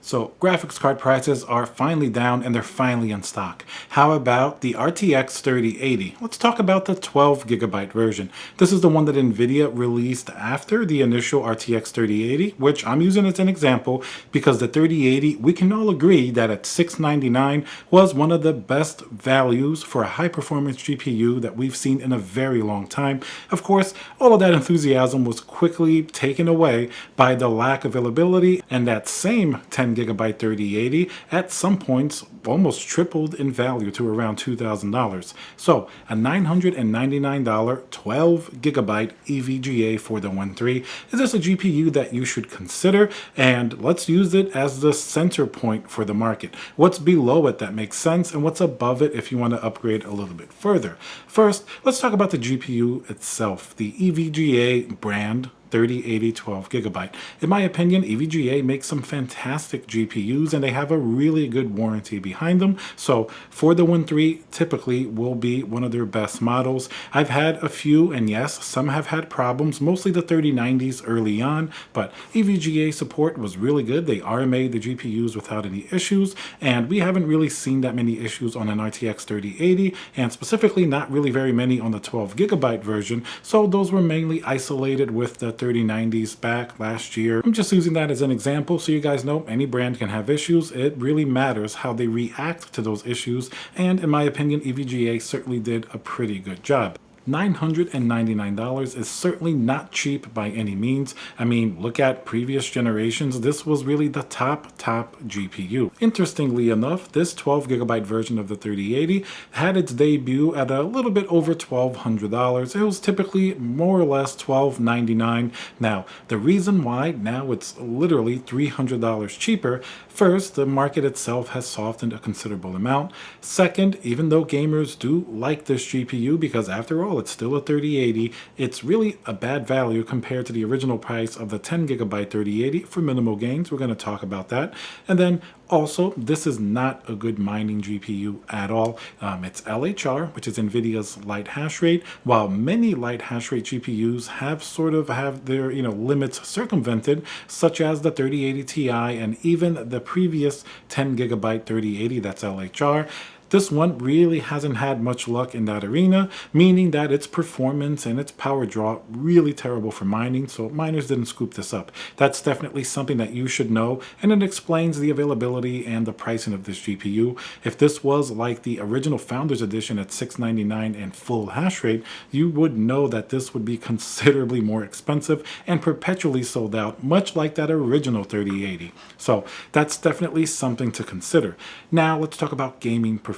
So graphics card prices are finally down and they're finally in stock. How about the RTX 3080? Let's talk about the 12 GB version. This is the one that Nvidia released after the initial RTX 3080, which I'm using as an example because the 3080, we can all agree that at $699 was one of the best values for a high performance GPU that we've seen in a very long time. Of course, all of that enthusiasm was quickly taken away by the lack of availability, and that same 10 gigabyte 3080 at some points almost tripled in value to around $2,000. So a $999 12 gigabyte EVGA for the 1.3. Is this a GPU that you should consider? And let's use it as the center point for the market. What's below it that makes sense and what's above it if you want to upgrade a little bit further. First, let's talk about the GPU itself, the EVGA brand 3080 12 gigabyte. In my opinion, EVGA makes some fantastic GPUs and they have a really good warranty behind them. So for the 1.3 typically will be one of their best models. I've had a few, and yes, some have had problems, mostly the 3090s early on, but EVGA support was really good. They RMA'd the GPUs without any issues, and we haven't really seen that many issues on an RTX 3080, and specifically not really very many on the 12 gigabyte version. So those were mainly isolated with the 3090s back last year. I'm just using that as an example so you guys know any brand can have issues. It really matters how they react to those issues, and in my opinion, EVGA certainly did a pretty good job. $999 is certainly not cheap by any means. I mean, look at previous generations. This was really the top GPU. Interestingly enough, this 12 gigabyte version of the 3080 had its debut at a little bit over $1,200. It was typically more or less $1,299. Now, the reason why now it's literally $300 cheaper, first, the market itself has softened a considerable amount. Second, even though gamers do like this GPU, because after all, it's still a 3080, it's really a bad value compared to the original price of the 10 gigabyte 3080 for minimal gains. We're going to talk about that. And then also, this is not a good mining GPU at all. It's LHR, which is Nvidia's light hash rate. While many light hash rate GPUs have their limits circumvented, such as the 3080 Ti and even the previous 10 gigabyte 3080 that's LHR. This one really hasn't had much luck in that arena, meaning that its performance and its power draw really terrible for mining, so miners didn't scoop this up. That's definitely something that you should know, and it explains the availability and the pricing of this GPU. If this was like the original Founders Edition at $699 and full hash rate, you would know that this would be considerably more expensive and perpetually sold out, much like that original 3080. So that's definitely something to consider. Now let's talk about gaming performance.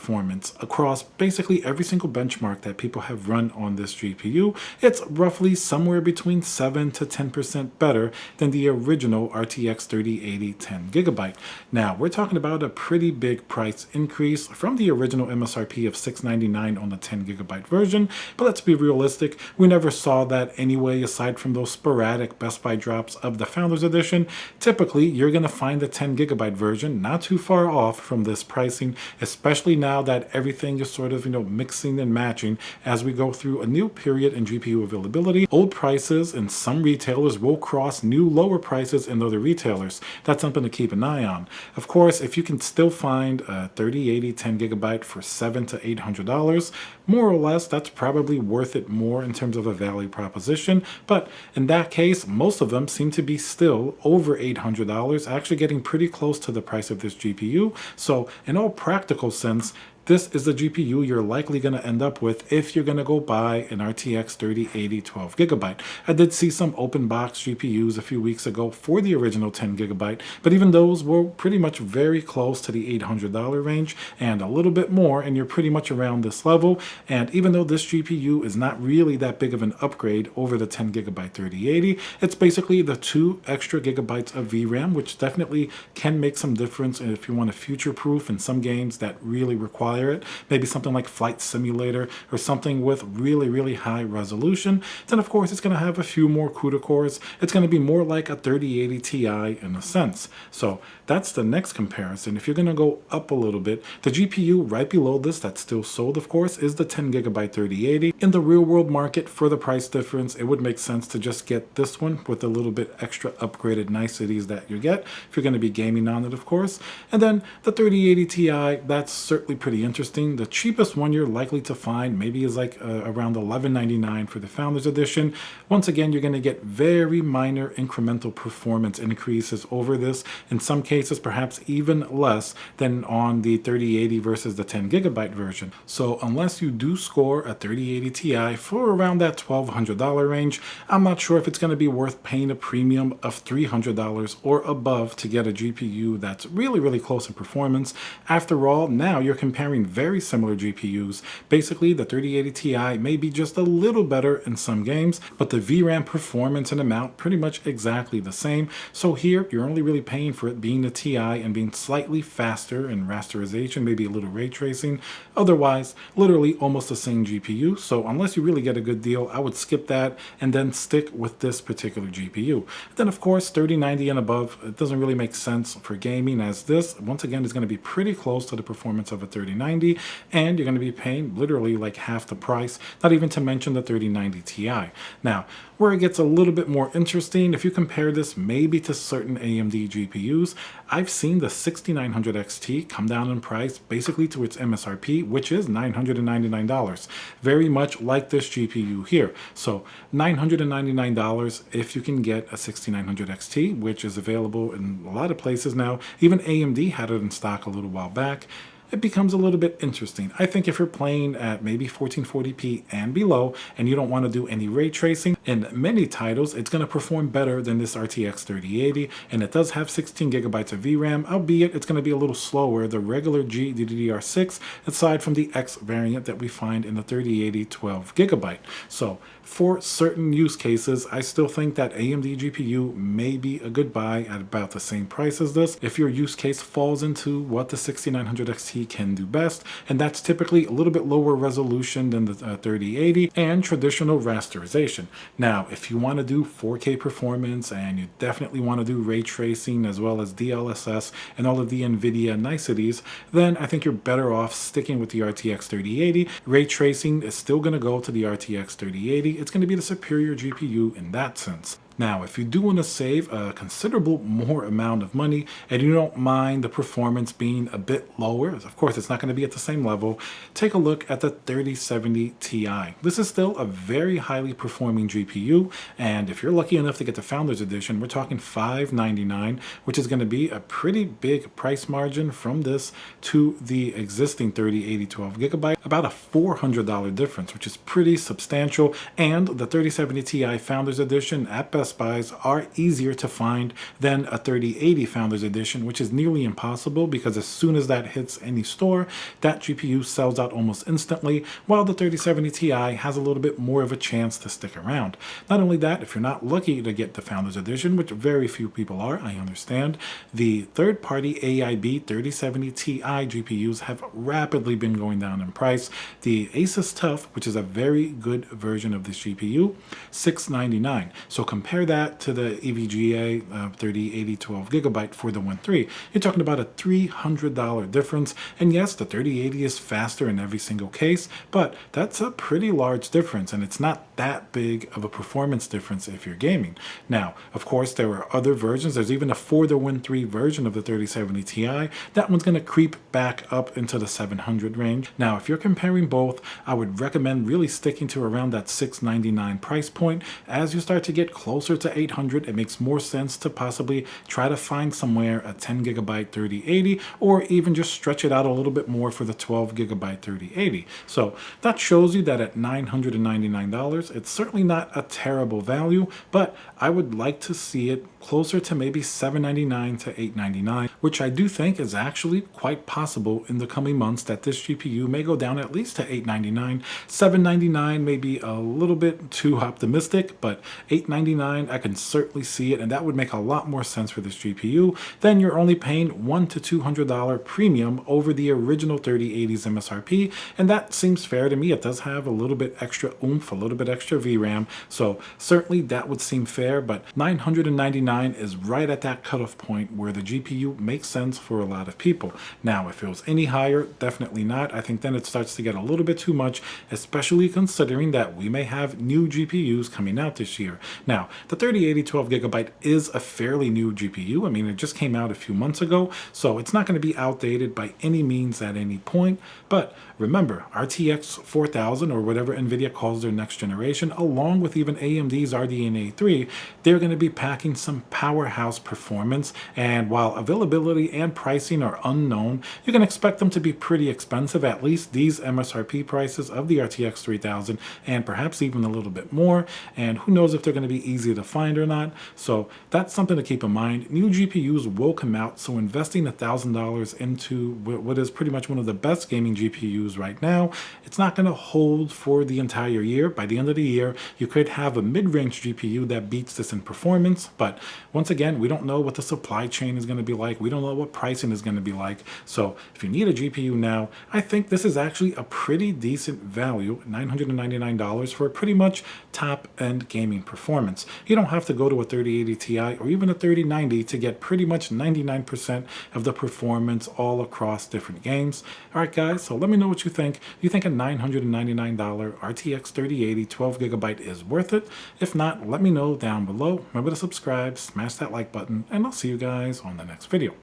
Across basically every single benchmark that people have run on this GPU, it's roughly somewhere between 7 to 10% better than the original RTX 3080 10 gigabyte. Now, we're talking about a pretty big price increase from the original MSRP of $699 on the 10 gigabyte version, but let's be realistic, we never saw that anyway aside from those sporadic Best Buy drops of the Founders Edition. Typically, you're going to find the 10 gigabyte version not too far off from this pricing, especially now that everything is sort of, mixing and matching as we go through a new period in GPU availability. Old prices in some retailers will cross new lower prices in other retailers. That's something to keep an eye on. Of course, if you can still find a 3080 10 gigabyte for $700 to $800, more or less, that's probably worth it more in terms of a value proposition. But in that case, most of them seem to be still over $800, actually getting pretty close to the price of this GPU. So in all practical sense, this is the GPU you're likely going to end up with if you're going to go buy an RTX 3080 12 gigabyte. I did see some open box GPUs a few weeks ago for the original 10 gigabyte, but even those were pretty much very close to the $800 range and a little bit more, and you're pretty much around this level. And even though this GPU is not really that big of an upgrade over the 10 gigabyte 3080, it's basically the 2 extra gigabytes of VRAM, which definitely can make some difference if you want to future proof in some games that really require require it, maybe something like Flight Simulator or something with really, really high resolution, then of course it's going to have a few more CUDA cores. It's going to be more like a 3080 Ti in a sense. So that's the next comparison. If you're going to go up a little bit, the GPU right below this that's still sold, of course, is the 10 gigabyte 3080. In the real world market, for the price difference, it would make sense to just get this one with a little bit extra upgraded niceties that you get if you're going to be gaming on it, of course. And then the 3080 Ti, that's certainly pretty interesting. The cheapest one you're likely to find maybe is like around $11.99 for the Founders Edition. Once again, you're going to get very minor incremental performance increases over this. In some cases, perhaps even less than on the 3080 versus the 10 gigabyte version. So unless you do score a 3080 Ti for around that $1,200 range, I'm not sure if it's going to be worth paying a premium of $300 or above to get a GPU that's really, really close in performance. After all, now you're comparing very similar GPUs. Basically, the 3080 Ti may be just a little better in some games, but the VRAM performance and amount pretty much exactly the same. So here, you're only really paying for it being a Ti and being slightly faster in rasterization, maybe a little ray tracing. Otherwise, literally almost the same GPU. So unless you really get a good deal, I would skip that and then stick with this particular GPU. Then of course, 3090 and above, it doesn't really make sense for gaming, as this, once again, is going to be pretty close to the performance of a 3090, and you're going to be paying literally like half the price, not even to mention the 3090 Ti. Now, where it gets a little bit more interesting, if you compare this maybe to certain AMD GPUs, I've seen the 6900 XT come down in price basically to its MSRP, which is $999, very much like this GPU here. So $999 if you can get a 6900 XT, which is available in a lot of places now. Even AMD had it in stock a little while back. It becomes a little bit interesting. I think if you're playing at maybe 1440p and below, and you don't want to do any ray tracing, in many titles, it's going to perform better than this RTX 3080, and it does have 16 gigabytes of VRAM, albeit it's going to be a little slower, the regular GDDR6, aside from the X variant that we find in the 3080 12 gigabyte. So for certain use cases, I still think that AMD GPU may be a good buy at about the same price as this, if your use case falls into what the 6900 XT can do best, and that's typically a little bit lower resolution than the 3080 and traditional rasterization. Now, if you want to do 4K performance and you definitely want to do ray tracing as well as DLSS and all of the Nvidia niceties, then I think you're better off sticking with the RTX 3080. Ray tracing is still going to go to the RTX 3080. It's going to be the superior GPU in that sense. Now, if you do want to save a considerable more amount of money and you don't mind the performance being a bit lower, of course it's not going to be at the same level, take a look at the 3070 Ti. This is still a very highly performing GPU, and if you're lucky enough to get the Founders Edition, we're talking $599, which is going to be a pretty big price margin from this to the existing 3080 12 gigabyte, about a $400 difference, which is pretty substantial. And the 3070 Ti Founders Edition at Best Buys are easier to find than a 3080 Founders Edition, which is nearly impossible because as soon as that hits any store, that GPU sells out almost instantly, while the 3070 Ti has a little bit more of a chance to stick around. Not only that, if you're not lucky to get the Founders Edition, which very few people are, I understand, the third-party AIB 3070 Ti GPUs have rapidly been going down in price. The Asus TUF, which is a very good version of this GPU, $699. So compare that to the EVGA 3080 12 gigabyte for the 1.3. You're talking about a $300 difference. And yes, the 3080 is faster in every single case, but that's a pretty large difference, and it's not that big of a performance difference if you're gaming. Now, of course, there are other versions. There's even a for the 1.3 version of the 3070 Ti. That one's going to creep back up into the 700 range. Now, if you're comparing both, I would recommend really sticking to around that $699 price point. As you start to get closer to 800, it makes more sense to possibly try to find somewhere a 10 gigabyte 3080, or even just stretch it out a little bit more for the 12 gigabyte 3080. So that shows you that at $999, it's certainly not a terrible value, but I would like to see it closer to maybe $799 to $899, which I do think is actually quite possible in the coming months, that this GPU may go down at least to $899. $799 may be a little bit too optimistic, but $899 $999, I can certainly see it, and that would make a lot more sense for this GPU. Then you're only paying $100 to $200 premium over the original 3080's MSRP, and that seems fair to me. It does have a little bit extra oomph, a little bit extra VRAM, so certainly that would seem fair, but $999 is right at that cutoff point where the GPU makes sense for a lot of people. Now, if it was any higher, definitely not. I think then it starts to get a little bit too much, especially considering that we may have new GPUs coming out this year. Now, the 3080 12GB is a fairly new GPU. I mean, it just came out a few months ago, so it's not going to be outdated by any means at any point. But remember, RTX 4000, or whatever Nvidia calls their next generation, along with even AMD's RDNA 3, they're going to be packing some powerhouse performance. And while availability and pricing are unknown, you can expect them to be pretty expensive, at least these MSRP prices of the RTX 3000, and perhaps even a little bit more. And who knows if they're going to be easy to find or not. So that's something to keep in mind. New GPUs will come out, so investing $1,000 into what is pretty much one of the best gaming GPUs right now, it's not going to hold for the entire year. By the end of the year, you could have a mid-range GPU that beats this in performance, but once again, we don't know what the supply chain is going to be like. We don't know what pricing is going to be like. So if you need a GPU now, I think this is actually a pretty decent value, $999 for pretty much top-end gaming performance. You don't have to go to a 3080 Ti or even a 3090 to get pretty much 99% of the performance all across different games. All right, guys, so let me know what you think. Do you think a $999 RTX 3080 12GB is worth it? If not, let me know down below. Remember to subscribe, smash that like button, and I'll see you guys on the next video.